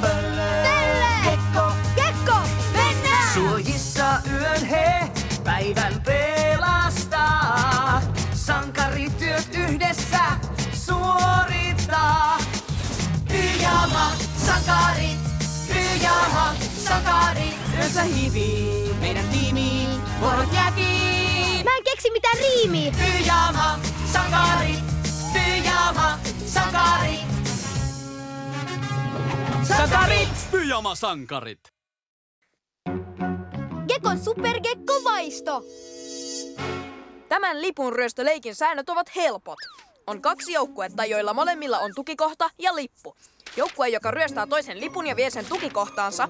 Pöllö, Gekko! Gekko! Mennään! suojissa yön he päivän pelastaa. Sankarityöt yhdessä suorittaa. Pyjama-sankarit, pyjama-sankarit. Yönsä hivii meidän tiimiin, vuorot jääkiin. Mä en keksi mitään riimiä. Pyjama-sankarit, pyjama-sankarit. Sankarit! Pyjama-sankarit. Gekon supergekkovaisto. Tämän lipunryöstöleikin säännöt ovat helpot. On 2 joukkuetta, joilla molemmilla on tukikohta ja lippu. Joukkue, joka ryöstää toisen lipun ja vie sen tukikohtaansa,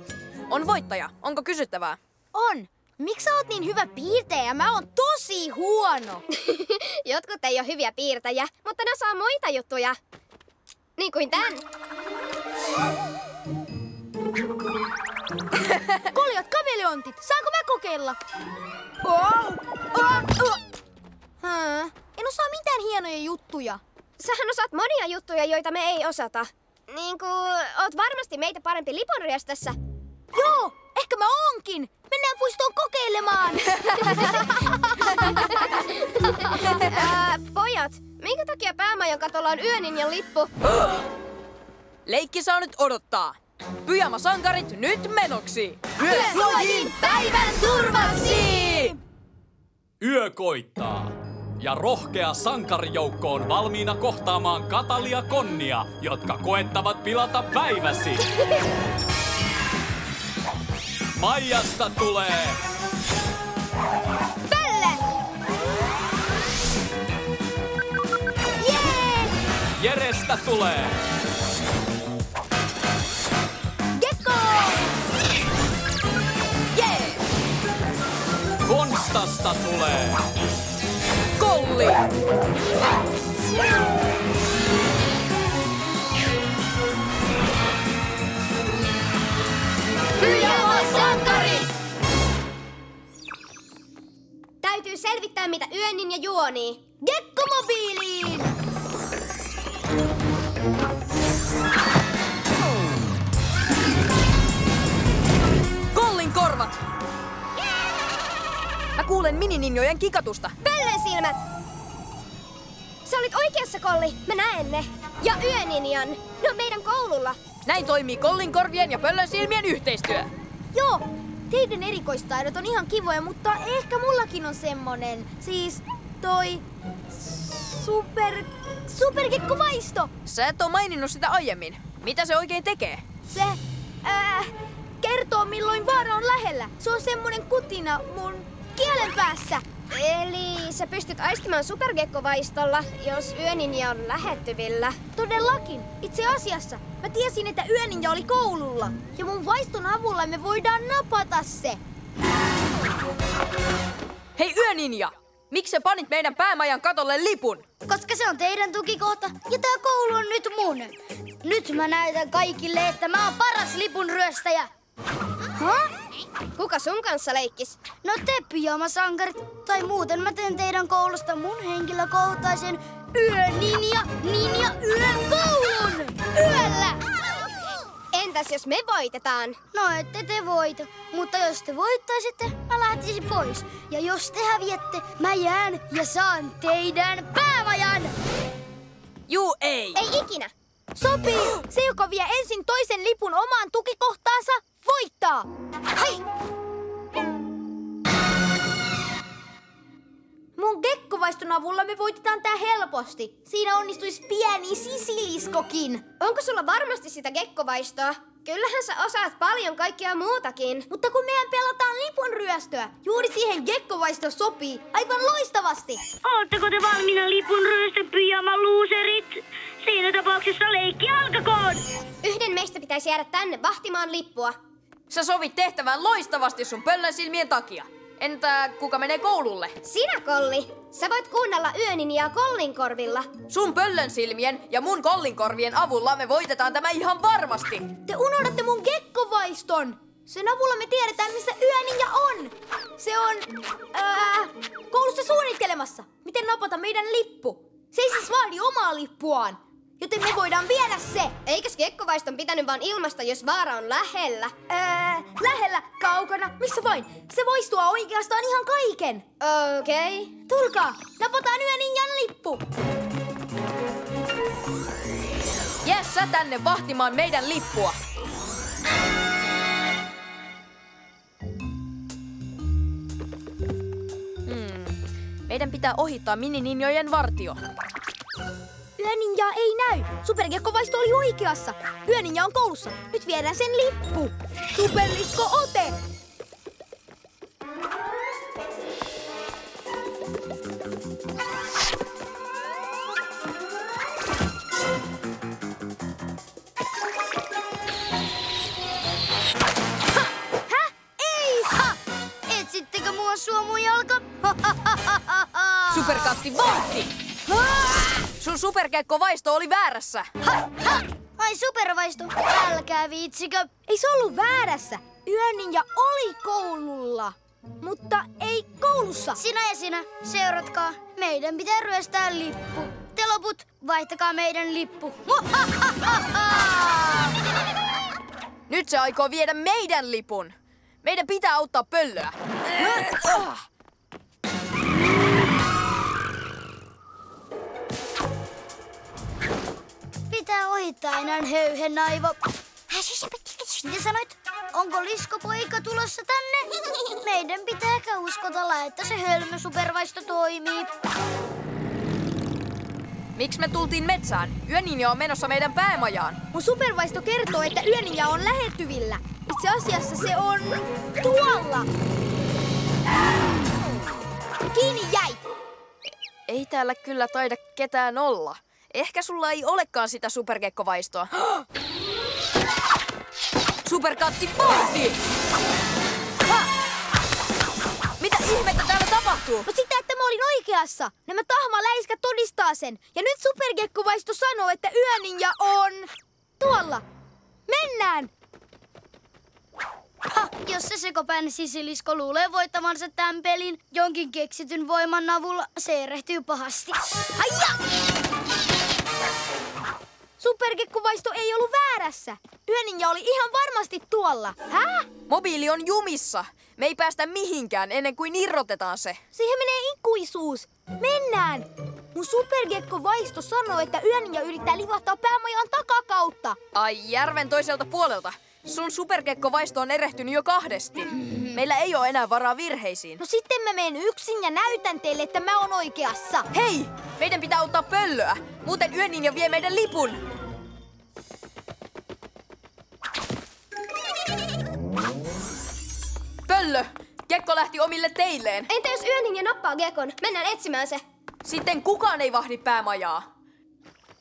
on voittaja. Onko kysyttävää? On. Miksi sä oot niin hyvä piirtäjä? Mä oon tosi huono. Jotkut ei ole hyviä piirtäjiä, mutta ne saa muita juttuja. Niin kuin tän. Koljat kameleontit. Saanko mä kokeilla? En osaa mitään hienoja juttuja. Sähän osaat monia juttuja, joita me ei osata. Niin kuin oot varmasti meitä parempi lipunryöstössä. Joo, ehkä mä oonkin. Mennään puistoon kokeilemaan. Pojat, minkä takia päämajan katolla on yöninjan lippu? Leikki saa nyt odottaa. Pyjama-sankarit nyt menoksi! Yösuojin päivän turvaksi! Yö koittaa. Ja rohkea sankarijoukko on valmiina kohtaamaan Katalia Konnia, jotka koettavat pilata päiväsi. Maijasta tulee Pölle! Jee! Jerestä tulee Gekko! Jee! Konstasta tulee Kolli! Pyjama-sankarit! Täytyy selvittää, mitä yöninja juonii. Gekkomobiiliin! Kollin korvat! Mä kuulen minininjojen kikatusta. Pöllen silmät! Sä olit oikeassa, Kolli. Mä näen ne. Ja yöninjan. Ne on meidän koululla. Näin toimii Kollin korvien ja Pöllön silmien yhteistyö. Joo, teidän erikoistaidot on ihan kivoja, mutta ehkä mullakin on semmonen. Siis toi supergekkovaisto. Sä et oo maininnut sitä aiemmin. Mitä se oikein tekee? Se kertoo milloin vaara on lähellä. Se on semmonen kutina mun kielen päässä. Eli sä pystyt aistimaan supergekkovaistolla, jos yöninja on lähettyvillä. Todellakin. Itse asiassa mä tiesin, että yöninja oli koululla. Ja mun vaiston avulla me voidaan napata se. Hei yöninja! Miksi sä panit meidän päämajan katolle lipun? Koska se on teidän tukikohta ja tää koulu on nyt mun. Nyt mä näytän kaikille, että mä oon paras lipunryöstäjä. Kuka sun kanssa leikkis? No te pyjama-sankarit. Tai muuten mä teen teidän koulusta mun henkilökohtaisen ninja yön koulun. Yöllä! Entäs jos me voitetaan? No ette te voita, mutta jos te voittaisitte, mä lähtisin pois. Ja jos te häviätte, mä jään ja saan teidän päämajan. Juu ei! Ei ikinä! Sopii! Se, joka vie ensin toisen lipun omaan tukikohtaansa, voittaa! Hai! Mun gekkovaiston avulla me voitetaan tää helposti. Siinä onnistuisi pieni sisiliskokin. Onko sulla varmasti sitä gekkovaistoa? Kyllähän sä osaat paljon kaikkea muutakin. Mutta kun meidän pelataan lipunryöstöä, juuri siihen gekkovaisto sopii aivan loistavasti. Ootteko te valmiina lipunryöstön pyjama-luuserit? Siinä tapauksessa leikki alkakoon! Yhden meistä pitäisi jäädä tänne vahtimaan lippua. Sä sovit tehtävän loistavasti sun Pöllön silmien takia. Entä kuka menee koululle? Sinä, Kolli. Sä voit kuunnella yöninjaa Kollin korvilla. Sun Pöllön silmien ja mun Kollin korvien avulla me voitetaan tämä ihan varmasti. Te unohdatte mun gekkovaiston. Sen avulla me tiedetään, missä yöninja on. Se on koulussa suunnittelemassa, miten napata meidän lippu. Se ei siis vaadi omaa lippuaan. joten me voidaan viedä se. Eikös kekkovaiston pitänyt vaan ilmasta, jos vaara on lähellä? Lähellä, kaukana, missä vain. Se voisi tuoda oikeastaan ihan kaiken. Okei. Tulkaa, napataan Yöninjan lippu. Jää sä tänne vahtimaan meidän lippua. Meidän pitää ohittaa minininjojen vartio. Yöninja ei näy. Superkekkovaisto oli oikeassa. Yöninja on koulussa. Nyt viedään sen lippu. Superlisko ote. Etsittekö mua suomujalka? Superkatti vauhti! Sun superkekkovaisto oli väärässä. Ai supervaisto, älkää viitsikö. Ei se ollut väärässä. Yöninja oli koululla, mutta ei koulussa. Sinä ja sinä, seuratkaa. Meidän pitää ryöstää lippu. Te loput, vaihtakaa meidän lippu. Nyt se aikoo viedä meidän lipun. Meidän pitää auttaa pöllöä. Pitää ohittaa enää höyhenaivo. Mitä sanoit? Onko liskopoika tulossa tänne? Meidän pitää ehkä uskotella, että se hölmö supervaisto toimii. Miksi me tultiin metsään? Yöninja on menossa meidän päämajaan. Mun supervaisto kertoo, että Yöninja on lähettyvillä. Itse asiassa se on tuolla. Kiinni jäi. Ei täällä kyllä taida ketään olla. Ehkä sulla ei olekaan sitä superkekkovaistoa. Superkatti vauhti! Mitä ihmettä täällä tapahtuu? No sitä, että mä olin oikeassa. Nämä tahmaläiskät todistaa sen. Ja nyt superkekkovaisto sanoo, että Yöninja on tuolla. Mennään! Jos se sekopään sisilisko luulee voittavansa tämän pelin jonkin keksityn voiman avulla, se erehtyy pahasti. Haija! Superkekkovaisto ei ollut väärässä. Yöninja oli ihan varmasti tuolla. Hä? Mobiili on jumissa. Me ei päästä mihinkään ennen kuin irrotetaan se. Siihen menee ikuisuus. Mennään! Mun superkekkovaisto sanoo, että Yöninja yrittää livahtaa päämajan takakautta. Ai järven toiselta puolelta. Sun superkekkovaisto on erehtynyt jo kahdesti. Meillä ei ole enää varaa virheisiin. No sitten mä menen yksin ja näytän teille, että mä oon oikeassa. Hei! Meidän pitää ottaa pöllöä. Muuten Yöninja vie meidän lipun. Pöllö! Gekko lähti omille teilleen. Entä jos Yöninja nappaa Gekon? Mennään etsimään se. Sitten kukaan ei vahdi päämajaa.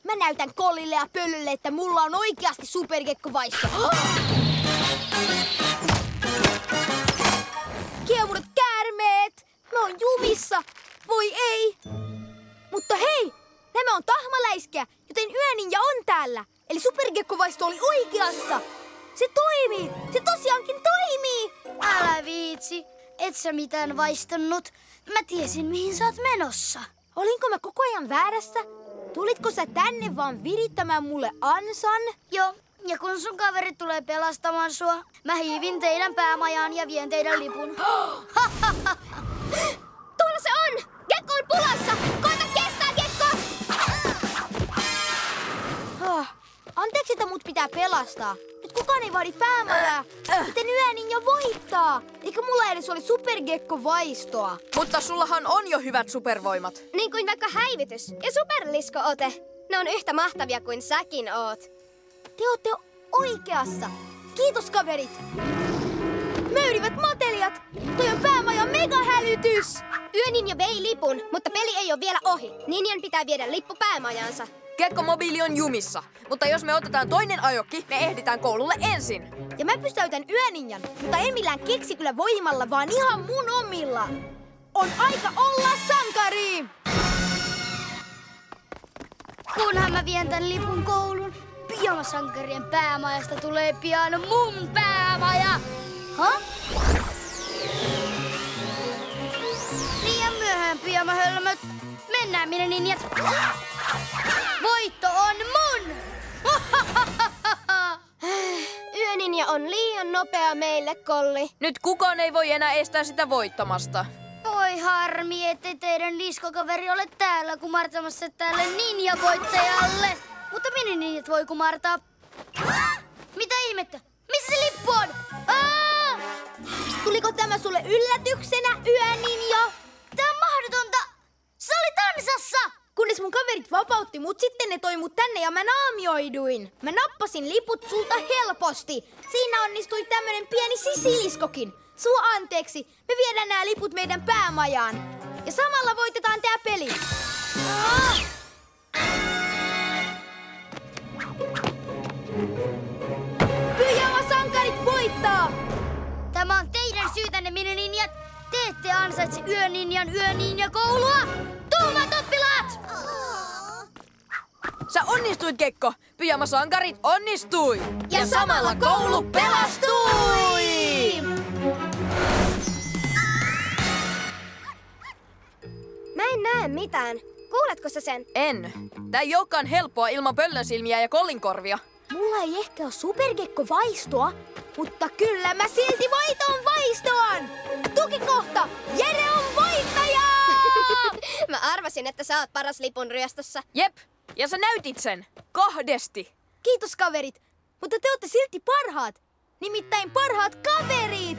Mä näytän Kollille ja Pöllölle, että mulla on oikeasti superkekkovaisto. Kiemurat käärmeet! Mä oon jumissa! Voi ei! Mutta hei! Nämä on tahmaläiskiä, joten Yöninja on täällä. Eli superkekkovaisto oli oikeassa. Se toimii! Se tosiaankin toimii! Älä viitsi, et sä mitään vaistonnut. Mä tiesin, mihin sä oot menossa. Olinko mä koko ajan väärässä? Tulitko sä tänne vaan virittämään mulle ansan? Joo, ja kun sun kaveri tulee pelastamaan sua, mä hiivin teidän päämajaan ja vien teidän lipun. Tuolla se on! Gekko on pulassa! Koita kestää, Gekko! Anteeksi, että mut pitää pelastaa. Nyt kukaan ei vaadi päämajaa. Miten Yöninja voittaa? Eikö mulla edes ole supergekkovaistoa? Mutta sullahan on jo hyvät supervoimat. Niin kuin vaikka häivitys ja superlisko-ote. Ne on yhtä mahtavia kuin säkin oot. Te ootte oikeassa. Kiitos, kaverit. Möyrivät matelijat! Toi on päämajan megahälytys! Yöninja vei lipun, mutta peli ei ole vielä ohi. Ninjan pitää viedä lippu päämajansa. Gekko-mobiili on jumissa, mutta jos me otetaan toinen ajokki, me ehditään koululle ensin. Ja mä pysäytän Yöninjan, mutta en millään keksityllä voimalla, vaan ihan mun omilla. On aika olla sankari! Kunhan mä vien tän lipun koulun, Pyjamasankarien päämajasta tulee pian mun päämaja. Liian myöhään, pyjamahölmöt. Mennään, minä ninjat. Voitto on mun! on liian nopea meille, Kolli. Nyt kukaan ei voi enää estää sitä voittamasta. Oi harmi, ettei teidän liskokaveri ole täällä kumartamassa tälle ninja-voittajalle. Mutta mini-ninjat voi kumartaa. Mitä ihmettä? Missä se lippu on? Tuliko tämä sulle yllätyksenä, yöninja? Tää on mahdotonta! Se oli Tansassa! Kunnes mun kaverit vapautti mut, sitten ne toi mut tänne ja mä naamioiduin. Mä nappasin liput sulta helposti. Siinä onnistui tämmönen pieni sisiliskokin. Sua anteeksi, me viedään nämä liput meidän päämajaan. Ja samalla voitetaan tää peli. Pyjama-sankarit voittaa! Tämä on teidän syytänne, mini-ninjat. Te ette ansaitse yöninja-koulua. Tuhmat oppilaat! Sä onnistuit, Kekko! Pyjama-sankarit onnistui! Ja samalla koulu pelastui! Mä en näe mitään. Kuuletko sä sen? En. Tää ei olekaan helppoa ilman pöllönsilmiä ja kollinkorvia. Mulla ei ehkä ole superkekko-vaistoa, mutta kyllä mä silti voiton vaistoon! Tukikohta! Jere on voittaja! Mä arvasin, että sä oot paras lipun ryöstössä. Jep, ja sä näytit sen. 2. Kiitos kaverit, mutta te ootte silti parhaat. Nimittäin parhaat kaverit!